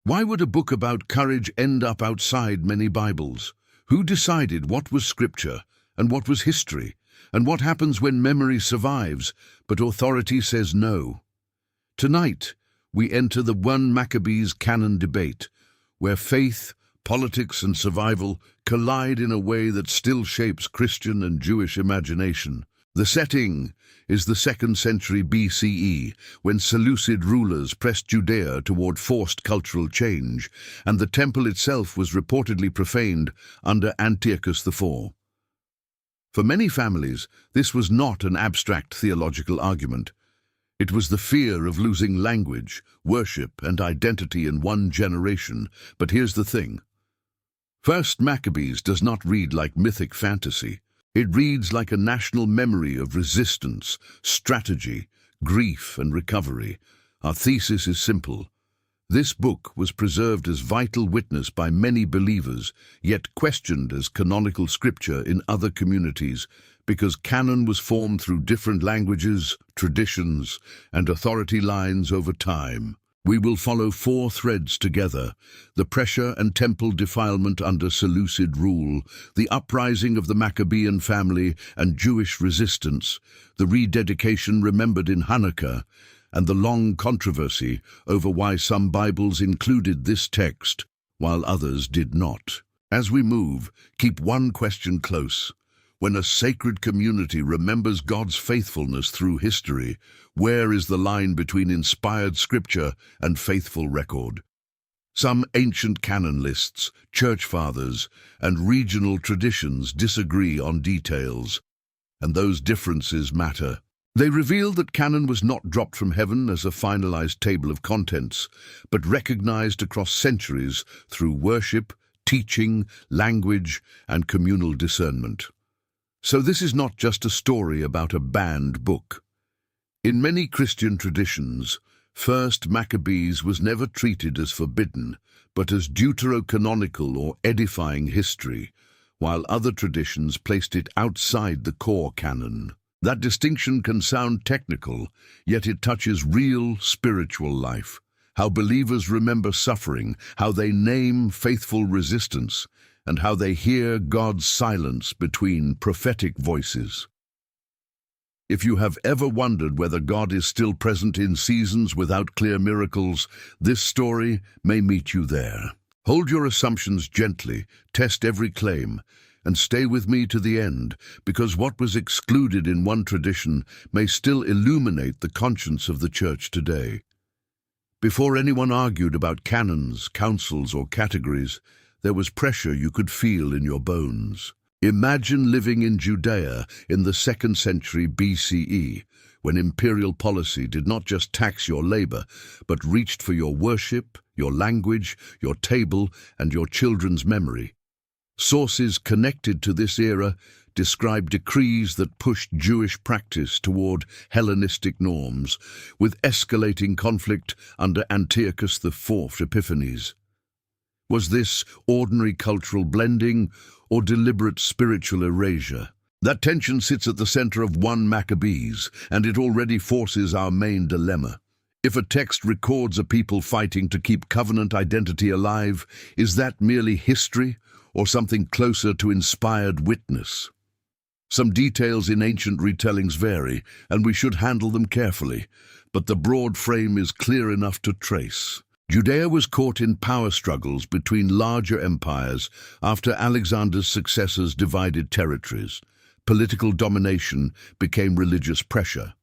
Why would a book about courage end up outside many Bibles? Who decided what was scripture and what was history? And what happens when memory survives, but authority says no? Tonight, we enter the 1 Maccabees Canon debate, where faith, politics, and survival collide in a way that still shapes Christian and Jewish imagination. The setting is the 2nd century BCE, when Seleucid rulers pressed Judea toward forced cultural change, and the temple itself was reportedly profaned under Antiochus IV. For many families, this was not an abstract theological argument. It was the fear of losing language, worship, and identity in one generation. But here's the thing. 1st Maccabees does not read like mythic fantasy. It reads like a national memory of resistance, strategy, grief, and recovery. Our thesis is simple. This book was preserved as vital witness by many believers, yet questioned as canonical scripture in other communities, because canon was formed through different languages, traditions, and authority lines over time. We will follow 4 threads together: the pressure and temple defilement under Seleucid rule, the uprising of the Maccabean family and Jewish resistance, the rededication remembered in Hanukkah, and the long controversy over why some Bibles included this text while others did not. As we move, keep one question close. When a sacred community remembers God's faithfulness through history, where is the line between inspired scripture and faithful record? Some ancient canon lists, church fathers, and regional traditions disagree on details, and those differences matter. They reveal that canon was not dropped from heaven as a finalized table of contents, but recognized across centuries through worship, teaching, language, and communal discernment. So this is not just a story about a banned book. In many Christian traditions, 1st Maccabees was never treated as forbidden, but as deuterocanonical or edifying history, while other traditions placed it outside the core canon. That distinction can sound technical, yet it touches real spiritual life. How believers remember suffering, how they name faithful resistance, and how they hear God's silence between prophetic voices. If you have ever wondered whether God is still present in seasons without clear miracles, this story may meet you there. Hold your assumptions gently, test every claim, and stay with me to the end, because what was excluded in one tradition may still illuminate the conscience of the church today. Before anyone argued about canons, councils, or categories, there was pressure you could feel in your bones. Imagine living in Judea in the 2nd century BCE, when imperial policy did not just tax your labor, but reached for your worship, your language, your table, and your children's memory. Sources connected to this era describe decrees that pushed Jewish practice toward Hellenistic norms, with escalating conflict under Antiochus IV Epiphanes. Was this ordinary cultural blending or deliberate spiritual erasure? That tension sits at the center of 1 Maccabees, and it already forces our main dilemma. If a text records a people fighting to keep covenant identity alive, is that merely history or something closer to inspired witness? Some details in ancient retellings vary, and we should handle them carefully, but the broad frame is clear enough to trace. Judea was caught in power struggles between larger empires after Alexander's successors divided territories. Political domination became religious pressure.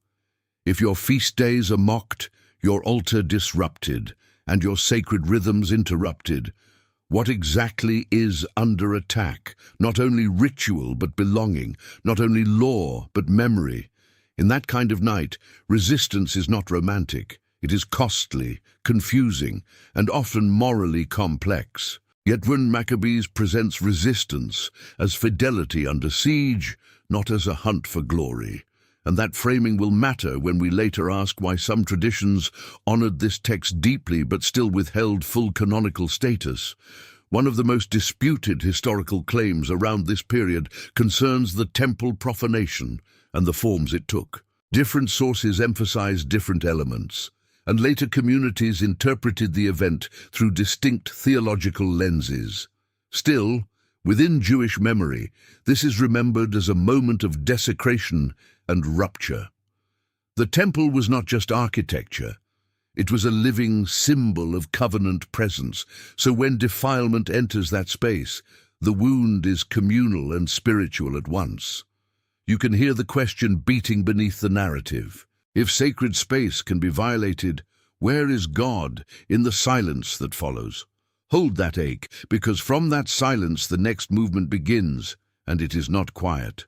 If your feast days are mocked, your altar disrupted, and your sacred rhythms interrupted, what exactly is under attack? Not only ritual but belonging, not only law but memory. In that kind of night, resistance is not romantic. It is costly, confusing, and often morally complex. Yet 1 Maccabees presents resistance as fidelity under siege, not as a hunt for glory. And that framing will matter when we later ask why some traditions honored this text deeply but still withheld full canonical status. One of the most disputed historical claims around this period concerns the temple profanation and the forms it took. Different sources emphasize different elements. and later communities interpreted the event through distinct theological lenses. Still, within Jewish memory, this is remembered as a moment of desecration and rupture. The temple was not just architecture. It was a living symbol of covenant presence, so when defilement enters that space, the wound is communal and spiritual at once. You can hear the question beating beneath the narrative. If sacred space can be violated, where is God in the silence that follows? Hold that ache, because from that silence the next movement begins, and it is not quiet.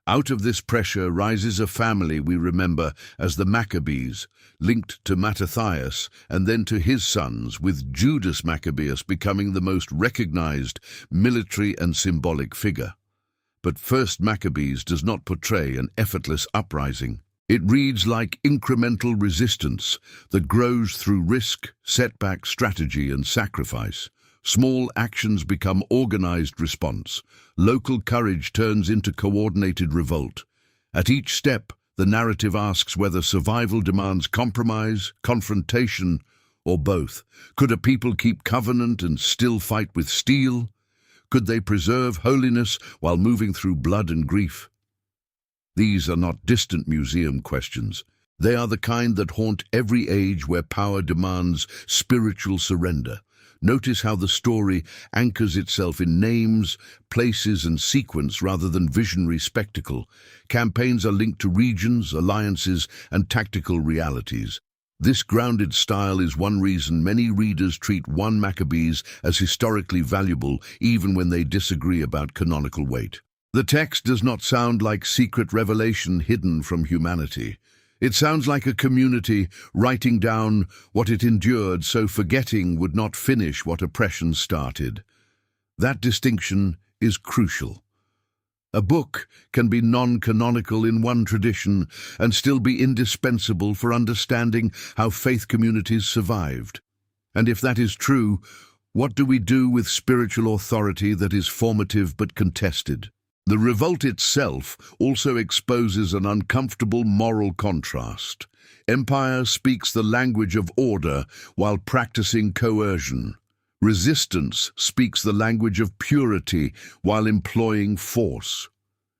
Out of this pressure rises a family we remember as the Maccabees, linked to Mattathias and then to his sons, with Judas Maccabeus becoming the most recognized military and symbolic figure. But First Maccabees does not portray an effortless uprising. It reads like incremental resistance that grows through risk, setback, strategy, and sacrifice. Small actions become organized response. Local courage turns into coordinated revolt. At each step, the narrative asks whether survival demands compromise, confrontation, or both. Could a people keep covenant and still fight with steel? Could they preserve holiness while moving through blood and grief? These are not distant museum questions. They are the kind that haunt every age where power demands spiritual surrender. Notice how the story anchors itself in names, places, and sequence rather than visionary spectacle. Campaigns are linked to regions, alliances, and tactical realities. This grounded style is one reason many readers treat 1 Maccabees as historically valuable even when they disagree about canonical weight. The text does not sound like secret revelation hidden from humanity. It sounds like a community writing down what it endured so forgetting would not finish what oppression started. That distinction is crucial. A book can be non-canonical in one tradition and still be indispensable for understanding how faith communities survived. And if that is true, what do we do with spiritual authority that is formative but contested? The revolt itself also exposes an uncomfortable moral contrast. Empire speaks the language of order while practicing coercion. Resistance speaks the language of purity while employing force.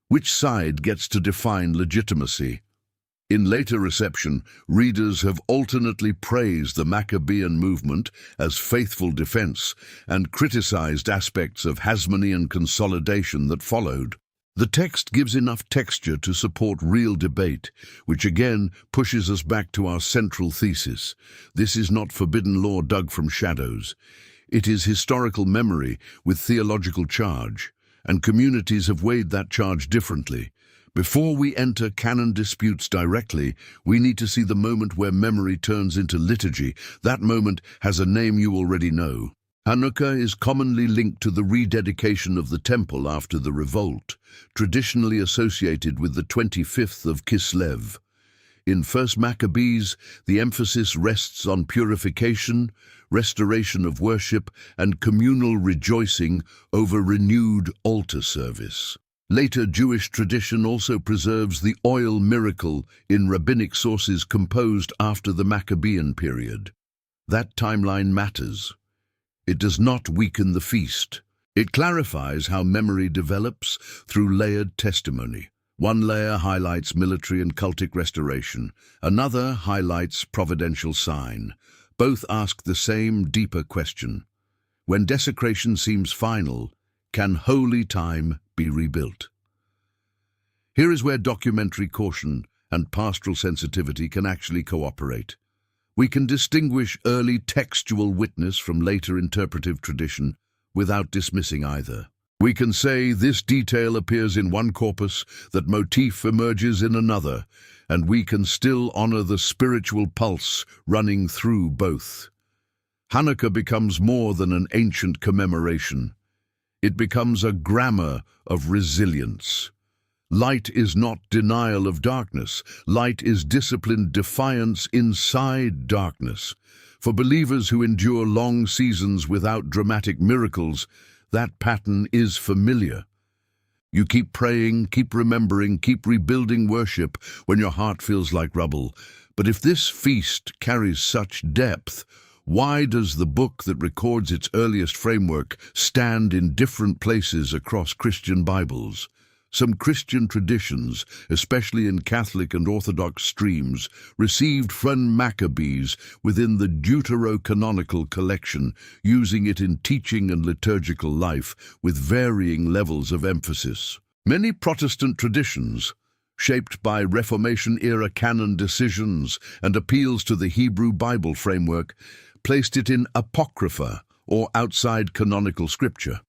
Which side gets to define legitimacy? In later reception, readers have alternately praised the Maccabean movement as faithful defense and criticized aspects of Hasmonean consolidation that followed. The text gives enough texture to support real debate, which again pushes us back to our central thesis. This is not forbidden lore dug from shadows. It is historical memory with theological charge, and communities have weighed that charge differently. Before we enter canon disputes directly, we need to see the moment where memory turns into liturgy. That moment has a name you already know. Hanukkah is commonly linked to the rededication of the temple after the revolt, traditionally associated with the 25th of Kislev. In First Maccabees, the emphasis rests on purification, restoration of worship, and communal rejoicing over renewed altar service. Later Jewish tradition also preserves the oil miracle in rabbinic sources composed after the Maccabean period. That timeline matters. It does not weaken the feast. It clarifies how memory develops through layered testimony. One layer highlights military and cultic restoration. Another highlights providential sign. Both ask the same deeper question. When desecration seems final, can holy time be rebuilt? Here is where documentary caution and pastoral sensitivity can actually cooperate. We can distinguish early textual witness from later interpretive tradition without dismissing either. We can say this detail appears in one corpus, that motif emerges in another, and we can still honor the spiritual pulse running through both. Hanukkah becomes more than an ancient commemoration. It becomes a grammar of resilience. Light is not denial of darkness. Light is disciplined defiance inside darkness. For believers who endure long seasons without dramatic miracles, that pattern is familiar. You keep praying, keep remembering, keep rebuilding worship when your heart feels like rubble. But if this feast carries such depth, why does the book that records its earliest framework stand in different places across Christian Bibles? Some Christian traditions, especially in Catholic and Orthodox streams, received from Maccabees within the deuterocanonical collection, using it in teaching and liturgical life with varying levels of emphasis. Many Protestant traditions, shaped by Reformation-era canon decisions and appeals to the Hebrew Bible framework, placed it in apocrypha, or outside canonical scripture.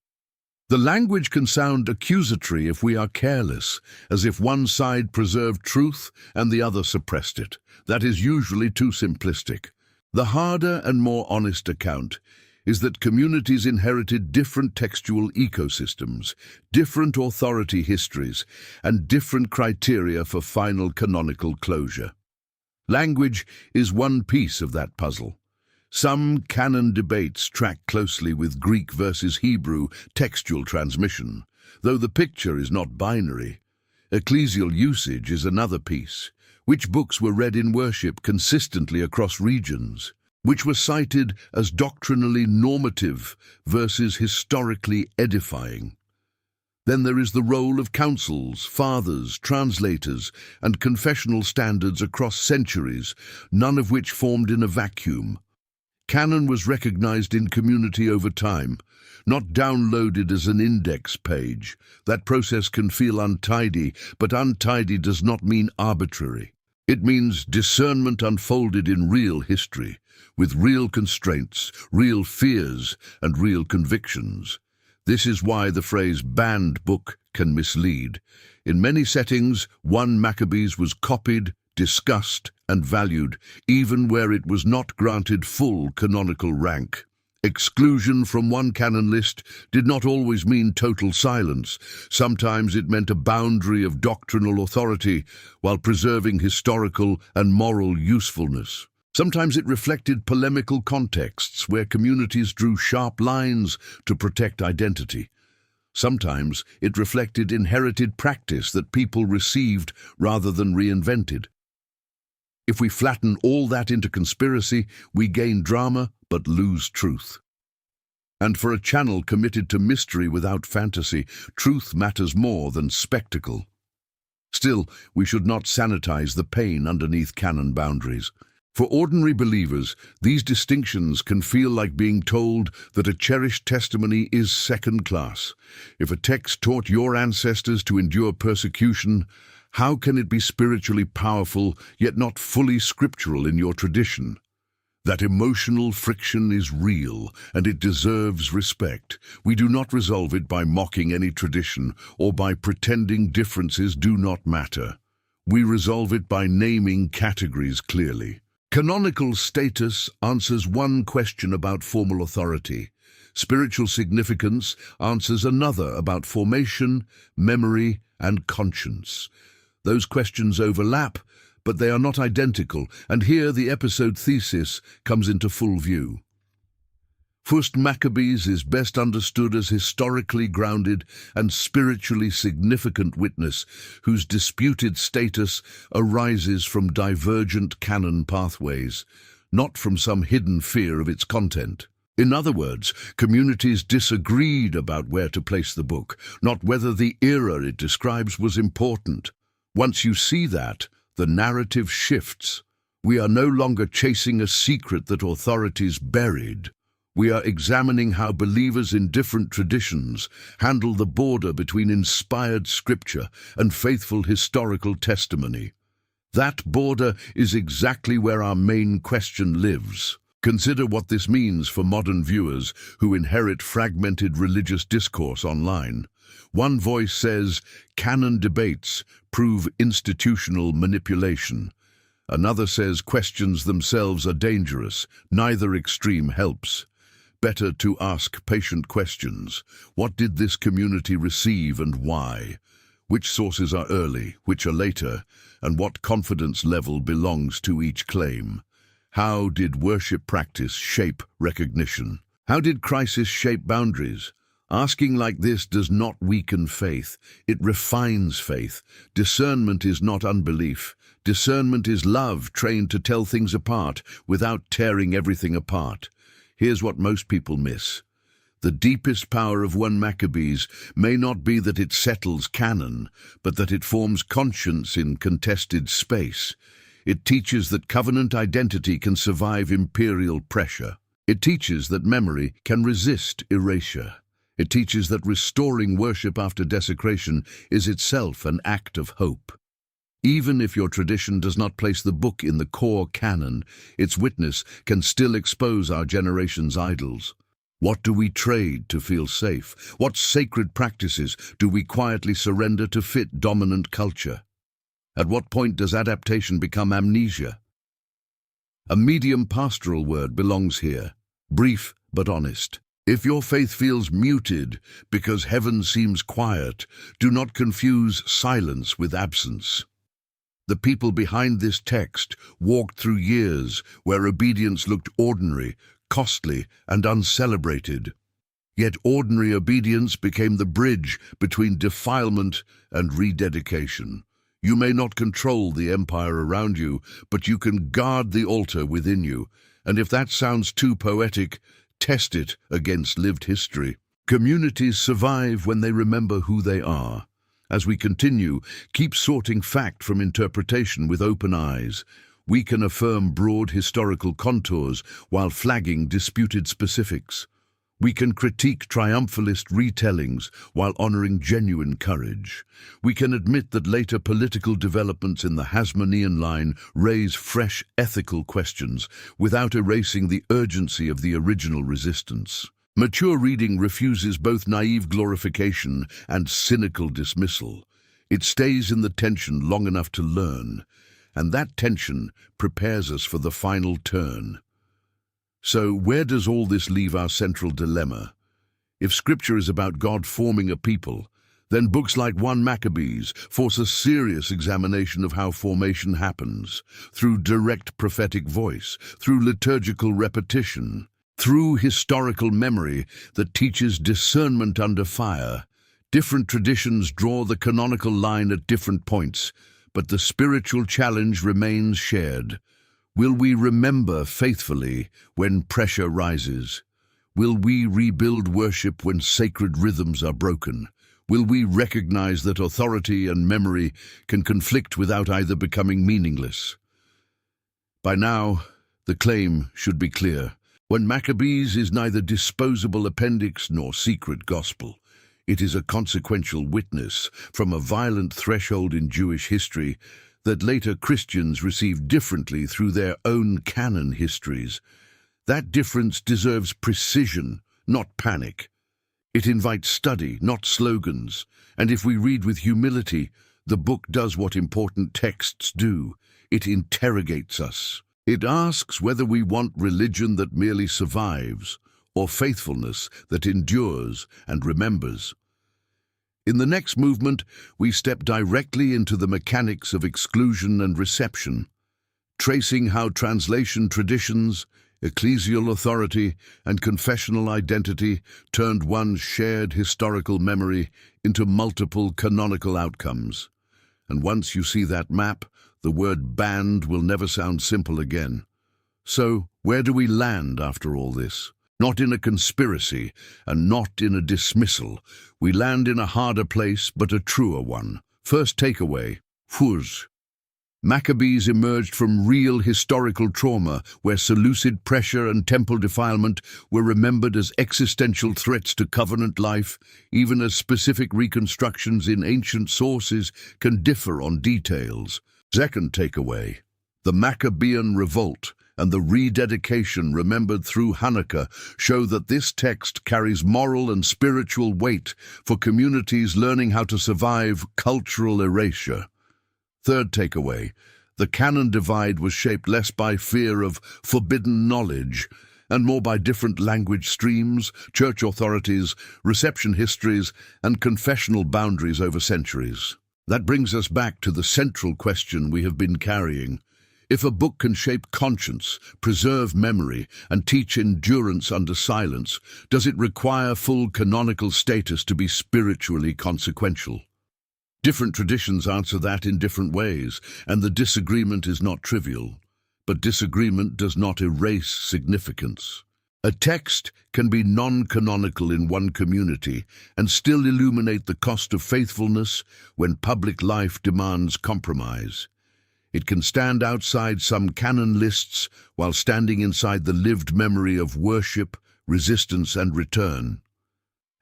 The language can sound accusatory if we are careless, as if one side preserved truth and the other suppressed it. That is usually too simplistic. The harder and more honest account is that communities inherited different textual ecosystems, different authority histories, and different criteria for final canonical closure. Language is one piece of that puzzle. Some canon debates track closely with Greek versus Hebrew textual transmission, though the picture is not binary. Ecclesial usage is another piece. Which books were read in worship consistently across regions? Which were cited as doctrinally normative versus historically edifying? Then there is the role of councils, fathers, translators, and confessional standards across centuries, none of which formed in a vacuum. Canon was recognized in community over time, not downloaded as an index page. That process can feel untidy, but untidy does not mean arbitrary. It means discernment unfolded in real history, with real constraints, real fears, and real convictions. This is why the phrase banned book can mislead. In many settings, 1 Maccabees was copied, discussed, and valued, even where it was not granted full canonical rank. Exclusion from one canon list did not always mean total silence. Sometimes it meant a boundary of doctrinal authority while preserving historical and moral usefulness. Sometimes it reflected polemical contexts where communities drew sharp lines to protect identity. Sometimes it reflected inherited practice that people received rather than reinvented. If we flatten all that into conspiracy, we gain drama but lose truth. And for a channel committed to mystery without fantasy, truth matters more than spectacle. Still, we should not sanitize the pain underneath canon boundaries. For ordinary believers, these distinctions can feel like being told that a cherished testimony is second class. If a text taught your ancestors to endure persecution, how can it be spiritually powerful yet not fully scriptural in your tradition? That emotional friction is real, and it deserves respect. We do not resolve it by mocking any tradition or by pretending differences do not matter. We resolve it by naming categories clearly. Canonical status answers one question about formal authority. Spiritual significance answers another about formation, memory, and conscience. Those questions overlap, but they are not identical, and here the episode thesis comes into full view. First Maccabees is best understood as historically grounded and spiritually significant witness whose disputed status arises from divergent canon pathways, not from some hidden fear of its content. In other words, communities disagreed about where to place the book, not whether the era it describes was important. Once you see that, the narrative shifts. We are no longer chasing a secret that authorities buried. We are examining how believers in different traditions handle the border between inspired scripture and faithful historical testimony. That border is exactly where our main question lives. Consider what this means for modern viewers who inherit fragmented religious discourse online. One voice says, canon debates prove institutional manipulation. Another says questions themselves are dangerous. Neither extreme helps. Better to ask patient questions. What did this community receive and why? Which sources are early, which are later, and what confidence level belongs to each claim? How did worship practice shape recognition? How did crisis shape boundaries? Asking like this does not weaken faith, it refines faith. Discernment is not unbelief. Discernment is love trained to tell things apart without tearing everything apart. Here's what most people miss. The deepest power of 1 Maccabees may not be that it settles canon, but that it forms conscience in contested space. It teaches that covenant identity can survive imperial pressure. It teaches that memory can resist erasure. It teaches that restoring worship after desecration is itself an act of hope. Even if your tradition does not place the book in the core canon, its witness can still expose our generation's idols. What do we trade to feel safe? What sacred practices do we quietly surrender to fit dominant culture? At what point does adaptation become amnesia? A medium pastoral word belongs here, brief but honest. If your faith feels muted because heaven seems quiet, do not confuse silence with absence. The people behind this text walked through years where obedience looked ordinary, costly, and uncelebrated. Yet ordinary obedience became the bridge between defilement and rededication. You may not control the empire around you, but you can guard the altar within you. And if that sounds too poetic, test it against lived history. Communities survive when they remember who they are. As we continue, keep sorting fact from interpretation with open eyes. We can affirm broad historical contours while flagging disputed specifics. We can critique triumphalist retellings while honoring genuine courage. We can admit that later political developments in the Hasmonean line raise fresh ethical questions without erasing the urgency of the original resistance. Mature reading refuses both naive glorification and cynical dismissal. It stays in the tension long enough to learn, and that tension prepares us for the final turn. So, where does all this leave our central dilemma? If Scripture is about God forming a people, then books like 1 Maccabees force a serious examination of how formation happens, through direct prophetic voice, through liturgical repetition, through historical memory that teaches discernment under fire. Different traditions draw the canonical line at different points, but the spiritual challenge remains shared. Will we remember faithfully when pressure rises? Will we rebuild worship when sacred rhythms are broken? Will we recognize that authority and memory can conflict without either becoming meaningless? By now, the claim should be clear. 1 Maccabees is neither disposable appendix nor secret gospel. It is a consequential witness from a violent threshold in Jewish history that later Christians received differently through their own canon histories. That difference deserves precision, not panic. It invites study, not slogans. And if we read with humility, the book does what important texts do. It interrogates us. It asks whether we want religion that merely survives, or faithfulness that endures and remembers. In the next movement, we step directly into the mechanics of exclusion and reception, tracing how translation traditions, ecclesial authority, and confessional identity turned one shared historical memory into multiple canonical outcomes. And once you see that map, the word banned will never sound simple again. So, where do we land after all this? Not in a conspiracy, and not in a dismissal. We land in a harder place, but a truer one. First takeaway, Fuz. Maccabees emerged from real historical trauma, where Seleucid pressure and temple defilement were remembered as existential threats to covenant life, even as specific reconstructions in ancient sources can differ on details. Second takeaway, the Maccabean Revolt and the rededication remembered through Hanukkah show that this text carries moral and spiritual weight for communities learning how to survive cultural erasure. Third takeaway, the canon divide was shaped less by fear of forbidden knowledge and more by different language streams, church authorities, reception histories, and confessional boundaries over centuries. That brings us back to the central question we have been carrying. If a book can shape conscience, preserve memory, and teach endurance under silence, does it require full canonical status to be spiritually consequential? Different traditions answer that in different ways, and the disagreement is not trivial. But disagreement does not erase significance. A text can be non-canonical in one community and still illuminate the cost of faithfulness when public life demands compromise. It can stand outside some canon lists while standing inside the lived memory of worship, resistance, and return.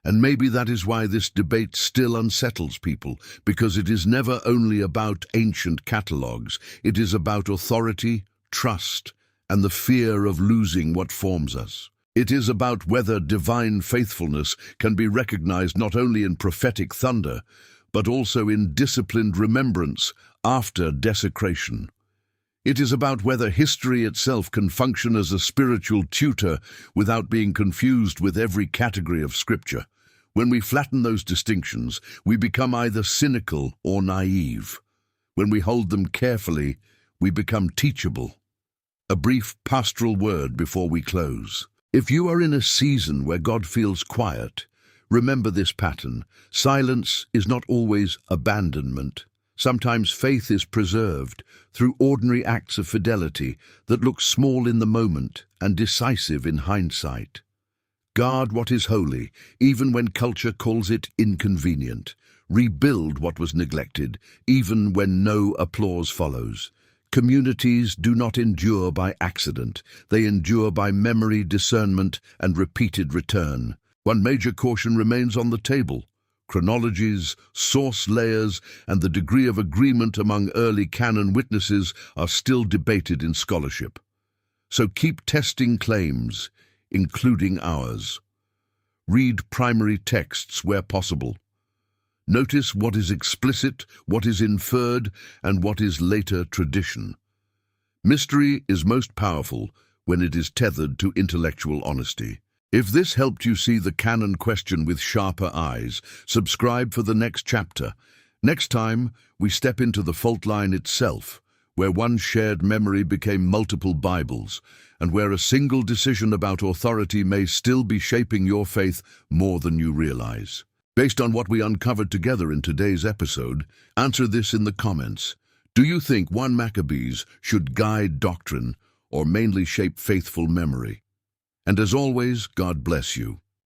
And maybe that is why this debate still unsettles people, because it is never only about ancient catalogues. It is about authority, trust, and the fear of losing what forms us. It is about whether divine faithfulness can be recognized not only in prophetic thunder, but also in disciplined remembrance after desecration. It is about whether history itself can function as a spiritual tutor without being confused with every category of Scripture. When we flatten those distinctions, we become either cynical or naive. When we hold them carefully, we become teachable. A brief pastoral word before we close. If you are in a season where God feels quiet, remember this pattern. Silence is not always abandonment. Sometimes faith is preserved through ordinary acts of fidelity that look small in the moment and decisive in hindsight. Guard what is holy, even when culture calls it inconvenient. Rebuild what was neglected, even when no applause follows. Communities do not endure by accident. They endure by memory, discernment, and repeated return. One major caution remains on the table. Chronologies, source layers, and the degree of agreement among early canon witnesses are still debated in scholarship. So keep testing claims, including ours. Read primary texts where possible. Notice what is explicit, what is inferred, and what is later tradition. Mystery is most powerful when it is tethered to intellectual honesty. If this helped you see the canon question with sharper eyes, subscribe for the next chapter. Next time, we step into the fault line itself, where one shared memory became multiple Bibles, and where a single decision about authority may still be shaping your faith more than you realize. Based on what we uncovered together in today's episode, answer this in the comments. Do you think 1 Maccabees should guide doctrine or mainly shape faithful memory? And as always, God bless you.